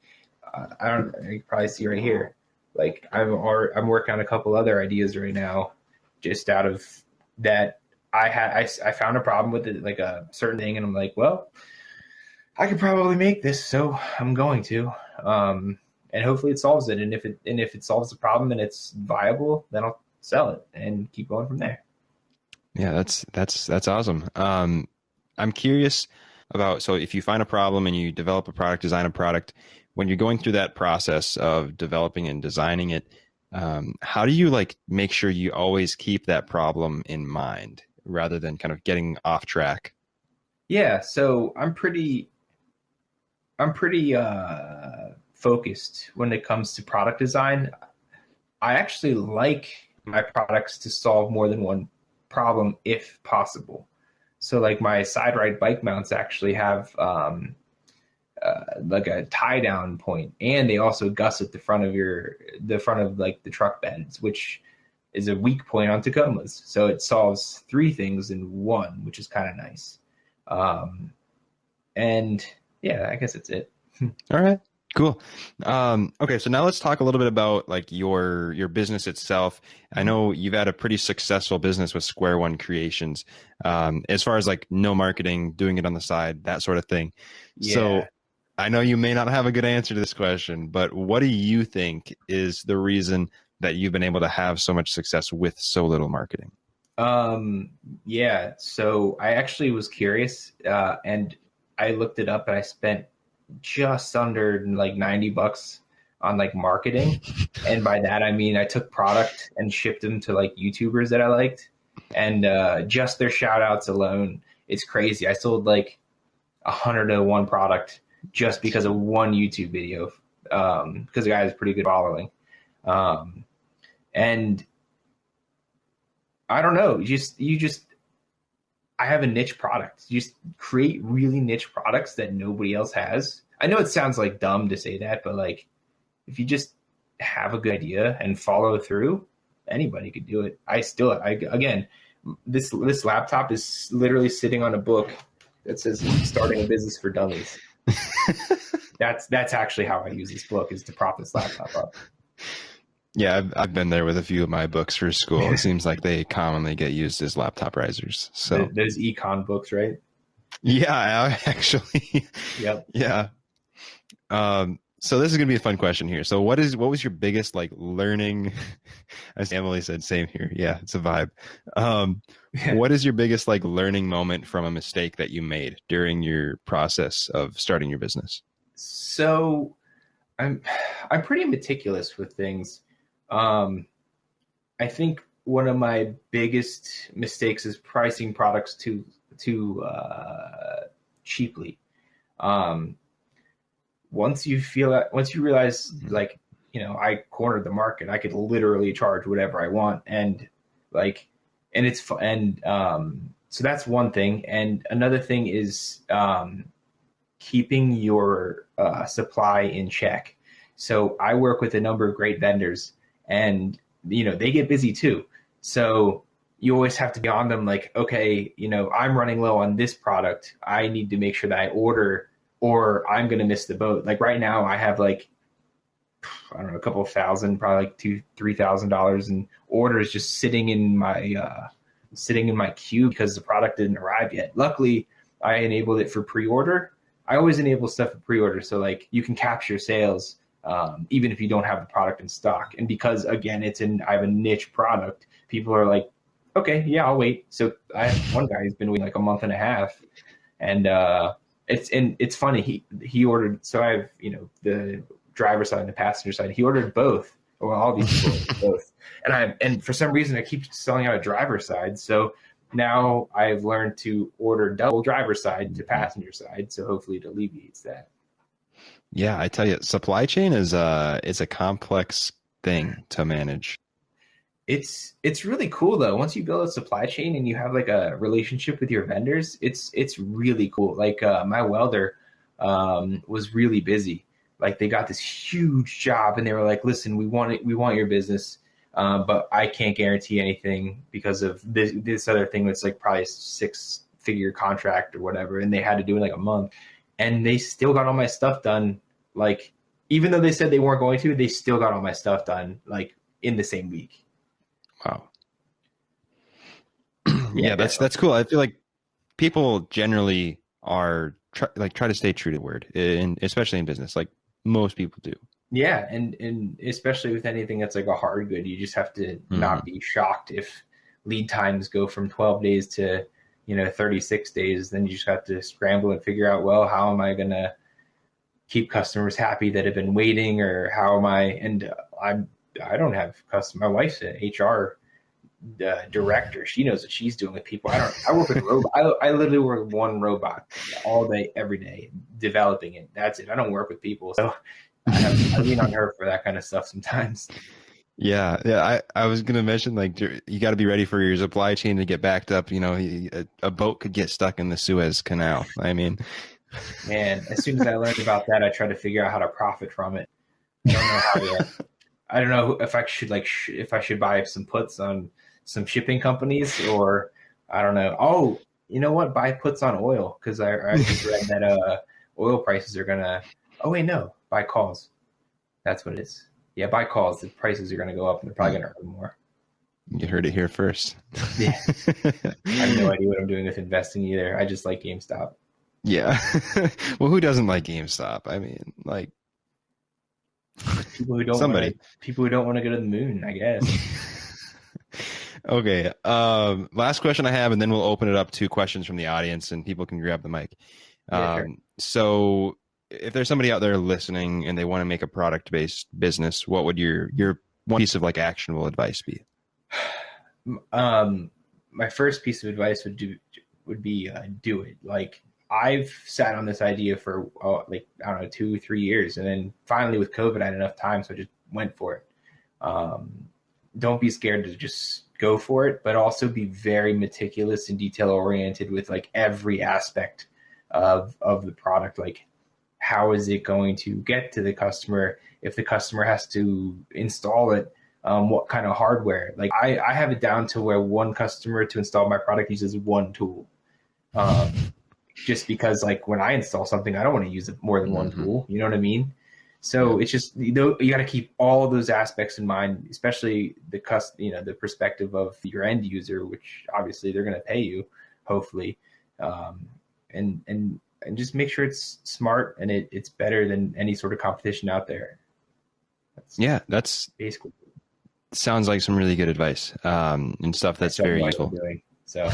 I don't, you can probably see right here. Like I'm working on a couple other ideas right now, just out of that. I found a problem with it, like a certain thing, and I'm like, well, I could probably make this, so I'm going to. And hopefully it solves it. And if it solves the problem and it's viable, then I'll sell it and keep going from there. Yeah, that's awesome. I'm curious about, so if you find a problem and you develop a product, design a product, when you're going through that process of developing and designing it, how do you like make sure you always keep that problem in mind rather than kind of getting off track? Yeah, so I'm pretty focused when it comes to product design. I actually like my products to solve more than one problem if possible. So like my side ride bike mounts actually have like a tie down point, and they also gusset the front of like the truck beds, which is a weak point on Tacomas. So it solves three things in one, which is kind of nice. And yeah, I guess that's it. All right, cool. Okay, so now let's talk a little bit about like your business itself. I know you've had a pretty successful business with Square One Creations, as far as like no marketing, doing it on the side, that sort of thing. Yeah. So I know you may not have a good answer to this question, but what do you think is the reason that you've been able to have so much success with so little marketing? Yeah, so I actually was curious, and I looked it up, and I spent just under like $90 on like marketing. And by that, I mean, I took product and shipped them to like YouTubers that I liked, and just their shout outs alone, it's crazy. I sold like 101 product just because of one YouTube video, because the guy has a pretty good following. And I don't know, I have a niche product. You just create really niche products that nobody else has. I know it sounds like dumb to say that, but like if you just have a good idea and follow through, anybody could do it. Again, this laptop is literally sitting on a book that says Starting a Business for Dummies. That's actually how I use this book, is to prop this laptop up. Yeah, I've been there with a few of my books for school. It seems like they commonly get used as laptop risers. So those econ books, right? Yeah, actually. Yep. Yeah. So this is gonna be a fun question here. So what was your biggest like learning? As Emily said, same here. Yeah, it's a vibe. What is your biggest like learning moment from a mistake that you made during your process of starting your business? So I'm pretty meticulous with things. I think one of my biggest mistakes is pricing products too cheaply. Once you realize, like, I cornered the market, I could literally charge whatever I want, so that's one thing. And another thing is keeping your supply in check. So I work with a number of great vendors, and they get busy too. So you always have to be on them, like, okay, I'm running low on this product. I need to make sure that I order, or I'm going to miss the boat. Like right now I have like, I don't know, a couple of thousand, probably like $2,000-$3,000 in orders just sitting in my queue because the product didn't arrive yet. Luckily I enabled it for pre-order. I always enable stuff for pre-order, so like you can capture sales even if you don't have the product in stock. And because again, I have a niche product, people are like, okay, yeah, I'll wait. So I have one guy who's been waiting like a month and a half, and it's funny. He ordered. So I have the driver's side and the passenger side. He ordered both. Well, all these people ordered both, and for some reason I keep selling out a driver's side. So now I've learned to order double driver's side to passenger side. So hopefully it alleviates that. Yeah, I tell you, supply chain is it's a complex thing to manage. It's really cool though. Once you build a supply chain and you have like a relationship with your vendors, it's really cool. Like my welder was really busy. Like they got this huge job and they were like, listen, we want your business, but I can't guarantee anything because of this other thing that's like probably a 6-figure contract or whatever, and they had to do it in like a month, and they still got all my stuff done. Like even though they said they weren't going to, they still got all my stuff done like in the same week. Wow. Yeah, that's cool. I feel like people generally are try to stay true to the word, especially in business. Like most people do. Yeah, and especially with anything that's like a hard good, you just have to not be shocked if lead times go from 12 days to 36 days. Then you just have to scramble and figure out, well, how am I gonna keep customers happy that have been waiting, or how am I? And I don't have customers. My wife's an HR director. She knows what she's doing with people. I work with robots. I literally work with one robot all day, every day, developing it. That's it. I don't work with people. So I lean on her for that kind of stuff sometimes. Yeah. I was going to mention, like, you got to be ready for your supply chain to get backed up. A boat could get stuck in the Suez Canal. I mean, man, as soon as I learned about that, I tried to figure out how to profit from it. I don't know how yet. I don't know if I should if I should buy some puts on some shipping companies, or I don't know. Oh, you know what? Buy puts on oil, because I just read that oil prices are gonna. Oh wait, no, buy calls. That's what it is. Yeah, buy calls. The prices are gonna go up, and they're probably gonna earn more. You heard it here first. Yeah, I have no idea what I'm doing with investing either. I just like GameStop. Yeah. Well, who doesn't like GameStop? I mean, like people who don't want to go to the moon, I guess. Okay. Last question I have, and then we'll open it up to questions from the audience, and people can grab the mic. Yeah, sure. So, if there's somebody out there listening and they want to make a product-based business, what would your one piece of like actionable advice be? My first piece of advice would be do it. Like I've sat on this idea for I don't know 2-3 years, and then finally with COVID I had enough time, so I just went for it. Don't be scared to just go for it, but also be very meticulous and detail oriented with like every aspect of the product. Like how is it going to get to the customer? If the customer has to install it, what kind of hardware? Like I have it down to where one customer to install my product uses one tool. Just because like when I install something, I don't want to use more than one tool. You know what I mean? So it's just, you got to keep all of those aspects in mind, especially the perspective of your end user, which obviously they're going to pay you, hopefully. And just make sure it's smart and it's better than any sort of competition out there. That's basically sounds like some really good advice, and stuff that's very useful. So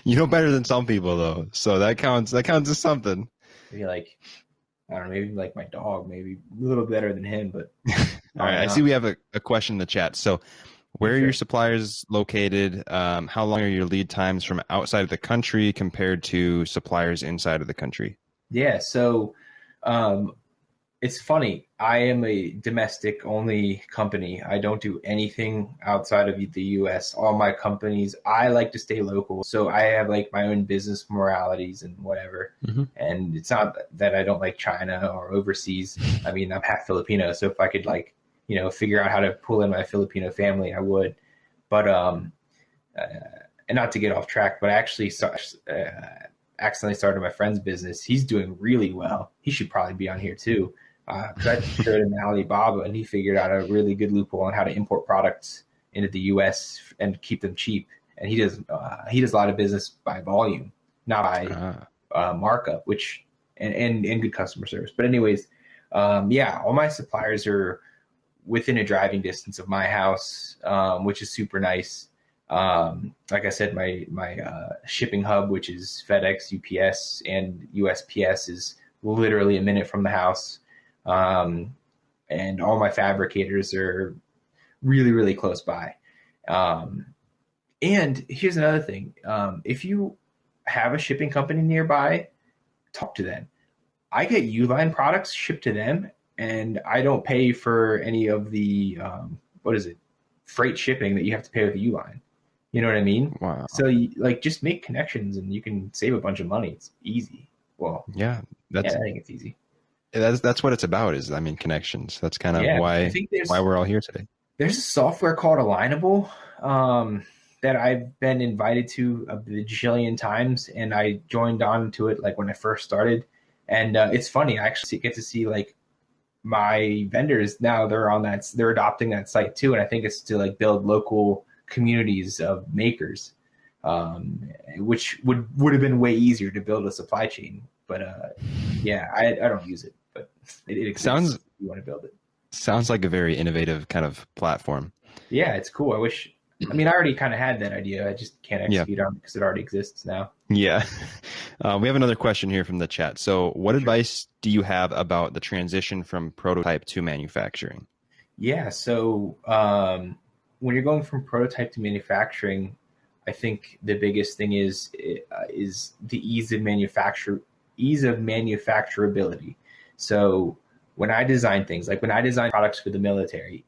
you know better than some people though, so that counts as something. Maybe like, I don't know, maybe like my dog, maybe a little better than him, but all right. I see we have a question in the chat. So where are your suppliers located? How long are your lead times from outside of the country compared to suppliers inside of the country? Yeah, so it's funny. I am a domestic only company. I don't do anything outside of the US. All my companies, I like to stay local. So I have like my own business moralities and whatever. And it's not that I don't like China or overseas. I mean, I'm half Filipino. So if I could figure out how to pull in my Filipino family, I would. But, and not to get off track, but I actually accidentally started my friend's business. He's doing really well. He should probably be on here too. Because I showed him Alibaba, and he figured out a really good loophole on how to import products into the U.S. and keep them cheap. And he does a lot of business by volume, not by markup, which and good customer service. But anyways, all my suppliers are within a driving distance of my house, which is super nice. Like I said, my shipping hub, which is FedEx, UPS, and USPS, is literally a minute from the house. And all my fabricators are really, really close by. And here's another thing. If you have a shipping company nearby, talk to them. I get Uline products shipped to them, and I don't pay for any of the, freight shipping that you have to pay with the Uline. You know what I mean? Wow. So like just make connections and you can save a bunch of money. It's easy. Well, Yeah, I think it's easy. That's what it's about, is, I mean, connections. That's kind of why we're all here today. There's a software called Alignable that I've been invited to a bajillion times, and I joined on to it like when I first started. And it's funny, I actually get to see like my vendors now, they're adopting that site too. And I think it's to like build local communities of makers, which would have been way easier to build a supply chain. But I don't use it, but it exists. Sounds, if you want to build it. Sounds like a very innovative kind of platform. Yeah, it's cool. I already kind of had that idea. I just can't execute on it because it already exists now. Yeah. We have another question here from the chat. So what advice do you have about the transition from prototype to manufacturing? Yeah. So when you're going from prototype to manufacturing, I think the biggest thing is the ease of manufacturability. So when I design things, like when I design products for the military,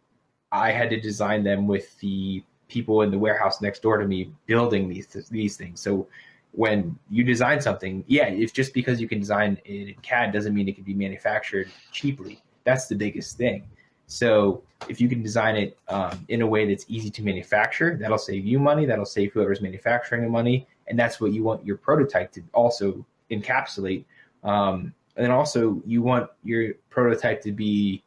I had to design them with the people in the warehouse next door to me building these things. So when you design something, it's just because you can design it in CAD doesn't mean it can be manufactured cheaply. That's the biggest thing. So if you can design it in a way that's easy to manufacture, that'll save you money, that'll save whoever's manufacturing the money, and that's what you want your prototype to also encapsulate. And then also you want your prototype to be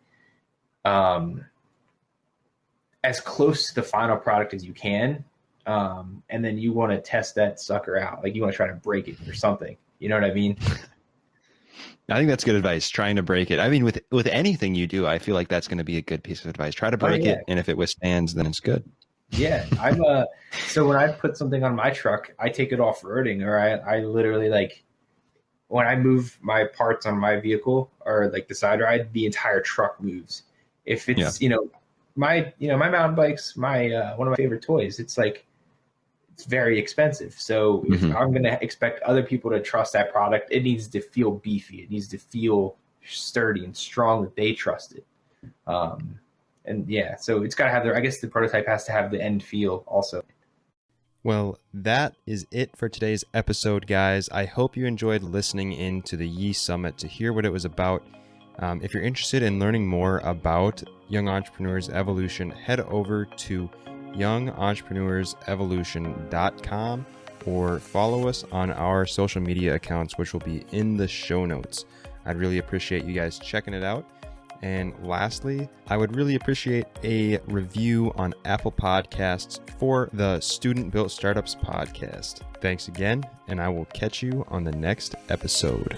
as close to the final product as you can. And then you want to test that sucker out. Like you want to try to break it or something. You know what I mean? I think that's good advice, trying to break it. I mean, with anything you do, I feel like that's going to be a good piece of advice. Try to break it, and if it withstands, then it's good. Yeah. So when I put something on my truck, I take it off-roading, or I literally, like, when I move my parts on my vehicle or like the side ride, the entire truck moves. If it's, my mountain bike's one of my favorite toys. It's like, it's very expensive. So if I'm going to expect other people to trust that product, it needs to feel beefy. It needs to feel sturdy and strong that they trust it. So it's got to have I guess the prototype has to have the end feel also. Well, that is it for today's episode, guys. I hope you enjoyed listening in to the YEE Summit to hear what it was about. If you're interested in learning more about Young Entrepreneurs Evolution, head over to youngentrepreneursevolution.com or follow us on our social media accounts, which will be in the show notes. I'd really appreciate you guys checking it out. And lastly, I would really appreciate a review on Apple Podcasts for the Student Built Startups podcast. Thanks again, and I will catch you on the next episode.